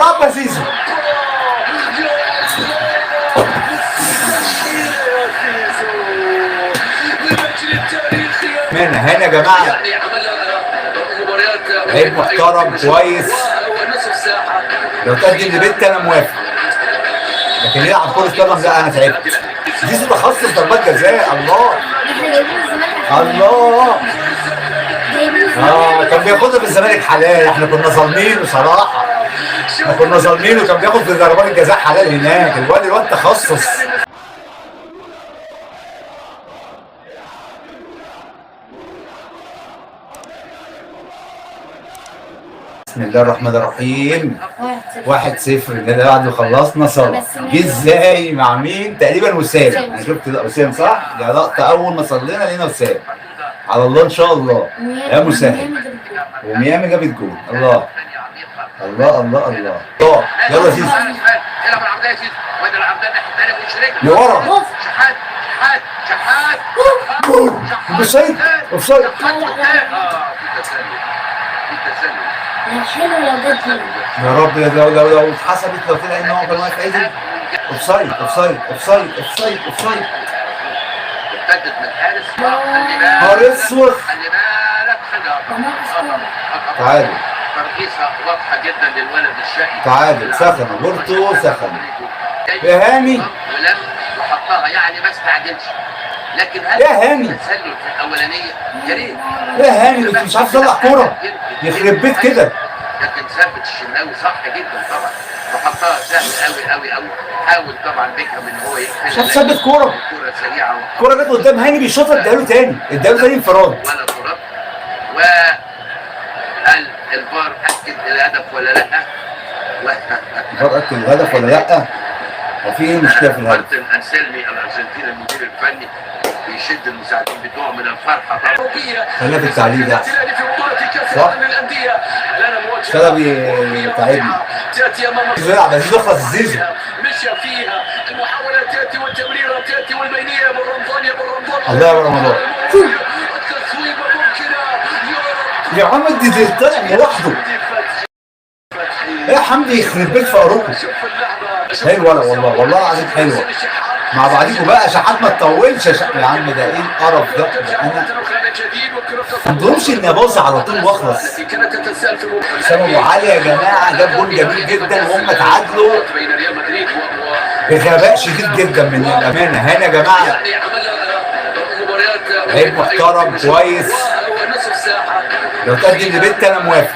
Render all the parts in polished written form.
العب يا زيزو. هنا يا جماعه لعيب محترم كويس، لو تقدم لبنت انا موافق، لكن يلعب كرة قدم لا انا تعبت. زيزو تخصص ضربات جزاء. الله الله. كان بياخدها في الزمالك حلال، احنا كنا ظالمين بصراحه، احنا كنا ظالمين، وكان بياخد في ضربات الجزاء حلال هناك. الواد تخصص. بسم الله الرحمن الرحيم. 1-0 ده بعد ما خلصنا صلاة. جه ازاي مع مين؟ تقريبا وسام. انا شفت وسام صح؟ دي لقطة أول ما صلينا لقينا وسام. على الله إن شاء الله. يا مسهل. وميامي جابت جول. الله الله الله الله. يلا زيزو. يلعب العرضية زيزو. وادي العرضية الناحية الثانية ويشرك. لورا. شحات شحات شحات. جول. اوفسايد اوفسايد. حلو لو جت يا رب. لو اتحسبت، لو طلع ان هو كان واقف عدل. اوفسايد اوفسايد اوفسايد اوفسايد اوفسايد. ارتدت من الحارس. نهار اسود. خلي بالك تعادل. ترقيصه واضحه جدا للولد الشقي. تعادل. سخن بورتو سخن. يا هاني ولم وحطها يعني ما استعجلش. لكن يا هاني التسلل في الاولانيه يا ريت. يا هاني انت مش عارف تطلع كوره يخرب بيت كده. لكن ثبت الشناوي صح جدا طبعا وحطها سهل قوي قوي قوي. حاول طبعا بيكهام ان هو يقفل. مش هتثبت كوره. كوره سريعه. الكوره جت قدام هاني بيشوطها اداله تاني انفراد. ولا ترد. وهل الفار اكد الهدف ولا لا؟ الفار اكد الهدف ولا لا؟ وفي ايه مشكله في الهدف؟ مارتن انسلمي الارجنتيني المدير الفني بيشد المساعدين بتوعه من الفرحه طبعا. خلينا في التعليق ده صح؟ شلبي تعبني. يلعب عايزين نخلص الزيزو. مشى فيها المحاولة تاتي والتمريرة تاتي والبينية يا ابو رمضان يا ابو رمضان. الله يا ابو رمضان. التصويبة ممكنة يا عم. دي طلع لوحده. يا حمدي يخرب بيت في اوروبا. حلوه والله العظيم حلوه. مع بعضيكوا بقى شحات ما تطولش يا عم. ده ايه القرف ده؟ انا ما عندهمش اني ابوظ على طول واخلص. حسام ابو علي يا جماعه جاب جول جميل جدا وهم تعادلوا بغباء شديد جدا من الامانه. هنا يا جماعه لعيب محترم كويس، لو تقدم لبنت انا موافق،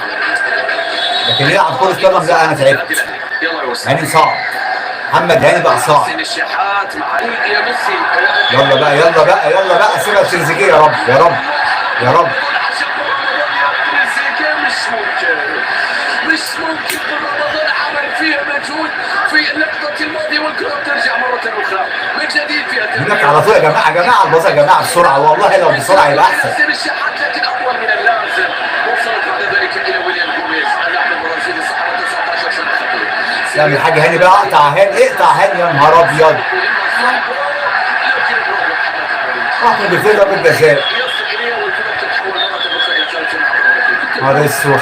لكن يلعب كرة قدم لا انا تعبت. هاني صعب. محمد هاني بقى صعب. يلا بقى سيبها تريزيجيه. يا رب يا رب يا رب. مش ممكن رمضان عمل فيها مجهود في اللقطة الماضية والكرة ترجع مرة أخرى من جديد فيها. هناك على طول يا جماعة الباص يا جماعة بسرعة، والله لو بسرعة يبقى أحسن. لكن أطول من اللازم. وصلت بعد ذلك إلى ويليام جوميز اللاعب البرازيلي صاحب 19 سنة خطير. اعمل حاجة هاني بقى. اقطع هاني يا نهار أبيض. احنا بنفرق بالجزاء. نهار اسود.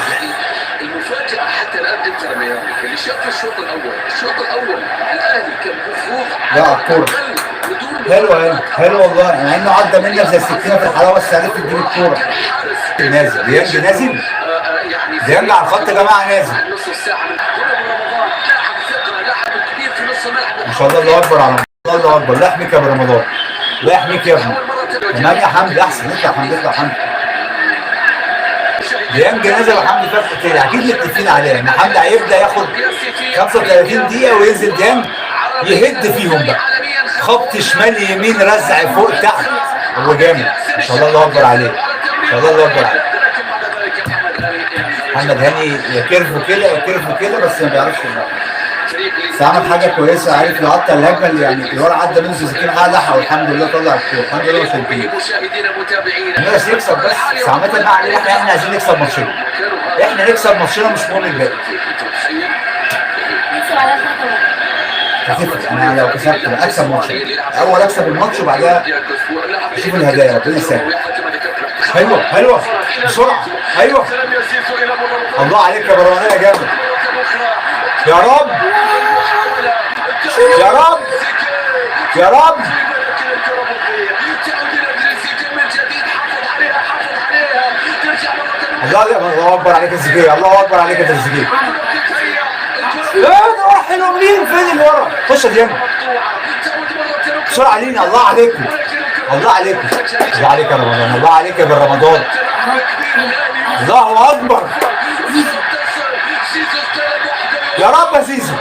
المفاجأة حتى الآن انتر ميامي اللي شاف الشوط الأول الأهلي كان مفروض على الأقل حلوة والله، مع إنه عدى منك زي السكينة في الحلاوة السعيدة تجيب الكورة. نازل ديانج على الخط يا جماعة نازل. ما شاء الله. الله أكبر على الله أكبر. لا يحميك يا أبو رمضان، لا يحميك يا ابني. تمام يا حمدي أحسن. اطلع يا حمدي. ديانج نازل وحمدي فتح كده اكيد متفقين عليه ان حمدي هيبدا ياخد 35 دقيقه وينزل ديانج يهد فيهم بقى. خبط شمال يمين رزع فوق تحت. هو جامد ما شاء الله. الله اكبر عليه ما شاء الله اكبر عليه. محمد هاني يكرفه كده بس ما بيعرفش يلعب. بس عمل حاجه كويسه، عارف يقطع الهجمه اللي يعني الورا عدى منه سكين لحقه والحمد لله طلع الكوره. الحمد لله وصل بيه. الناس يكسب بس عامه ما علينا. احنا عايزين نكسب ماتشنا. احنا نكسب ماتشنا مش مهم الباقي. انا لو كسبت اكسب ماتشنا. اول اكسب الماتش وبعدها اشوف الهدايا. ربنا يسهل. حلوه بسرعه. ايوه الله عليك يا برامانيه جامد. يا رب يا رب يا رب. الله اكبر عليك يا تريزيجيه، الله اكبر عليك يا تريزيجيه. لا ده راح حلو منين؟ فين اللي ورا؟ خش يا ديانا بسرعه علينا. الله عليكم الله عليكم الله عليك يا رمضان، الله عليك يا ابن رمضان. الله اكبر يا رب يا زيزو.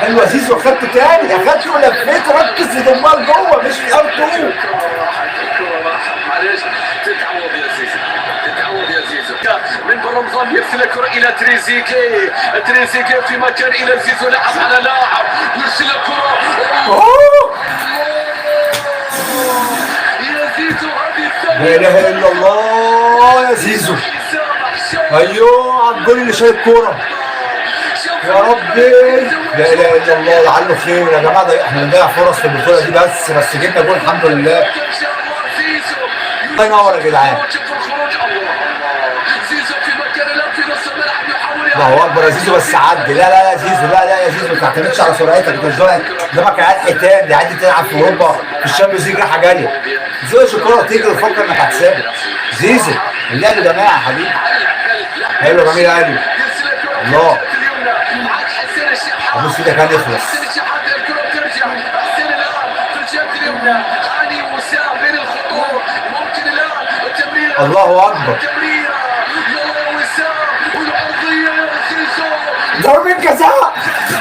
حلوه زيزو، اخدته تاني، اخدته ولفيت، ركز في دمار جوه مش في ار 2. معلش تتعوض يا زيزو، تتعوض يا زيزو. من برمضان يرسل الكره الى تريزيجيه، تريزيجيه في مكان الى زيزو، لعب على لاعب يرسل الكره. يا زيزو هذه الثانيه. لا اله الا الله يا زيزو. ايوه على الجول اللي شايل الكوره يا ربي. لا اله الا الله، لعله خير يا جماعه. ده احنا بنضيع فرص في البطوله دي، بس جبنا جول الحمد لله. الله ينور يا جدعان. الله اكبر يا زيزو، بس عدي. لا لا يا زيزو، لا لا يا زيزو، ما تعتمدش على سرعتك. انت ازاي قدامك عيال حيتان، دي عادي تلعب في اوروبا في الشامبيونز ليج رايحه جايه. زيزو الكوره تيجي وتفكر انك هتسابق. زيزو اللعب يا جماعه حبيبي. حلو جميل قوي. الله ابوس ايدك كان يخلص. الله اكبر. ضربة جزاء،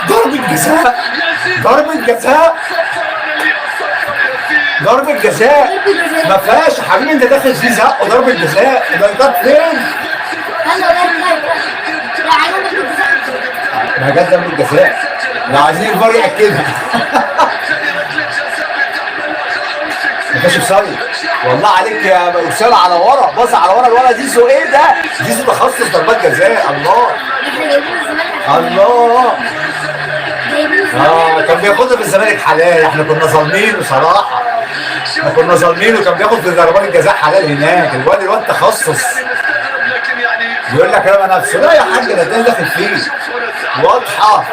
ضربة جزاء، ضربة جزاء، ضربة جزاء. ما فيهاش يا حبيبي، انت داخل في زق وضربة جزاء. ده انت فين؟ ما جت ضربة جزاء. لو عايزين الفار ياكدها. ما كانش بصلي. والله عليك يا اسامه، على ورا، باص على ورا الولد. زيزو ايه ده؟ زيزو تخصص ضربات جزاء. الله الله. كان بياخدها في الزمالك حلال، احنا كنا ظالمين بصراحه. احنا كنا ظالمين، وكان بياخد في ضربات الجزاء حلال هناك. الواد تخصص. بيقول لك رمى نفسه. لا يا حاج، ده داخل فيه واضحه.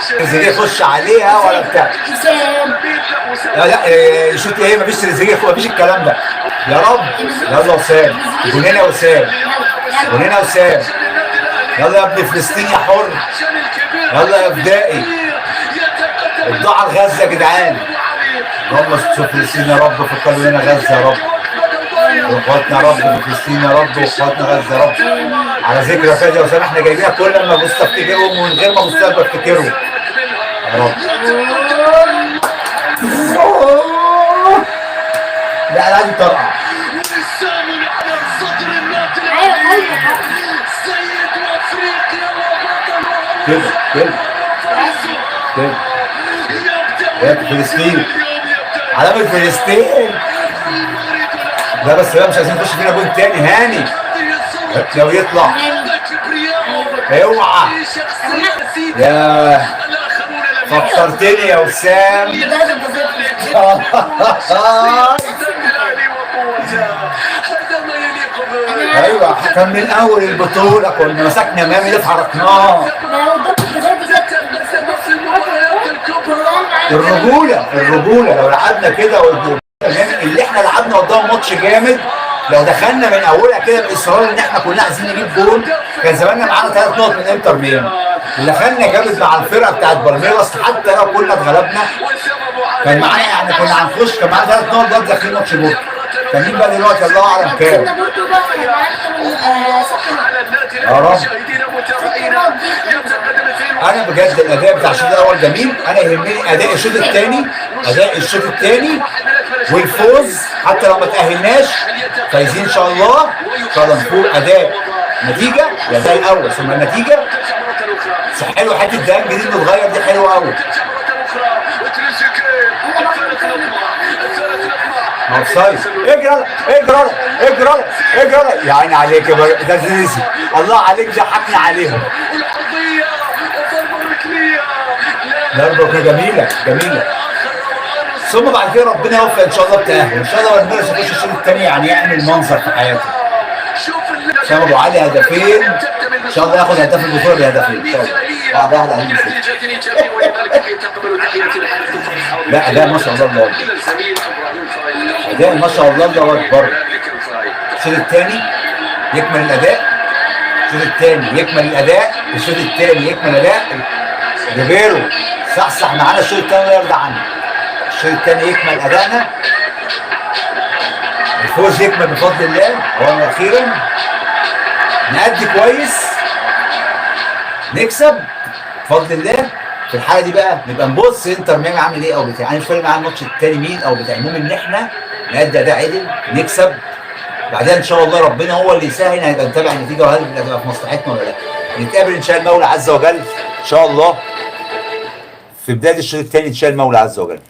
تريزيجيه يخش عليها ولا بتاع. لا لا يشوط ايه؟ مفيش تريزيجيه، مفيش الكلام ده. يا رب. يلا وسام، جنين يا وسام، جنين يا وسام. يلا يا ابن فلسطين يا حر. يلا يا فدائي. ابدعوا على غزه يا جدعان. اللهم شوف فلسطين يا رب، فكروا لنا غزه يا رب، واخواتنا يا رب في فلسطين يا رب، واخواتنا غزه يا رب. على ذكر فادي وسام، احنا جايبينها كل ما بص افتكرهم، ومن غير ما بص بفتكرهم يا رب. لا انا عايز طرقع. كده كده كده يا فلسطين، علامة فلسطين. لا بس لا، مش عايزين نخش فينا جول تاني. هاني لو يطلع اوعى. يا فكرتني يا وسام. ايوه كان من اول البطوله كنا مسكنا مامي ده حركناه. الرجوله لو لعبنا كده اللي احنا لعبنا قدام ماتش جامد، لو دخلنا من اولها كده باصرار ان احنا كنا عايزين نجيب جول، كان زماننا معانا 3 نقط من انتر ميامي. اللي دخلنا جامد مع الفرقه بتاعت بالميراس، حتى لو كنا اتغلبنا كان معانا، يعني كنا هنخش، كان معانا 3 نقط دلوقتي داخلين ماتش بكره. كان مين بقى دلوقتي؟ الله اعلم كام. يا رب. انا بجد الاداء بتاع الشوط الاول جميل. انا يهمني اداء الشوط الثاني، اداء الشوط الثاني والفوز. حتى لو ما تاهلناش فايزين ان شاء الله، ان شاء الله نفوز. اداء نتيجه، الاداء الاول ثم النتيجه. حلو حته ده الجديد متغير، دي حلوه قوي. اوفسايد. اجري اجري اجري اجري. يا عيني عليك يا ده زيزو، الله عليك ضحكنا عليهم. ضربة جميلة جميلة. ثم بعد كده ربنا يوفق ان شاء الله التأهل، ان شاء الله والمدرس يخش الشوط الثاني يعني يعمل منظر في حياته. سام ابو علي هدفين، ان شاء الله ياخد هداف البطولة بهدفين ان شاء الله. بعد واحد عليه لا لا ما شاء الله الله اكبر. اداء ما شاء الله الله اكبر. الشوط الثاني يكمل الاداء، الشوط الثاني يكمل الاداء، الشوط الثاني يكمل الاداء. ريبيرو صحصح معانا الشوط الثاني لا يرضى عنه. الشوط الثاني يكمل ادائنا، الفوز يكمل بفضل الله. هو اخيرا نأدي كويس نكسب بفضل الله. في الحاله دي بقى نبقى نبص انتر ميامي عامل ايه او بتاع، يعني مش فارق معانا الماتش الثاني مين او بتاع، المهم ان احنا نأدي اداء عدل نكسب. بعدين ان شاء الله ربنا هو اللي يسهل، هيبقى نتابع النتيجه وهل هتبقى في مصلحتنا ولا لا. نتقابل ان شاء المولى عز وجل ان شاء الله في بدايه الشوط الثاني ان شاء المولى عز وجل.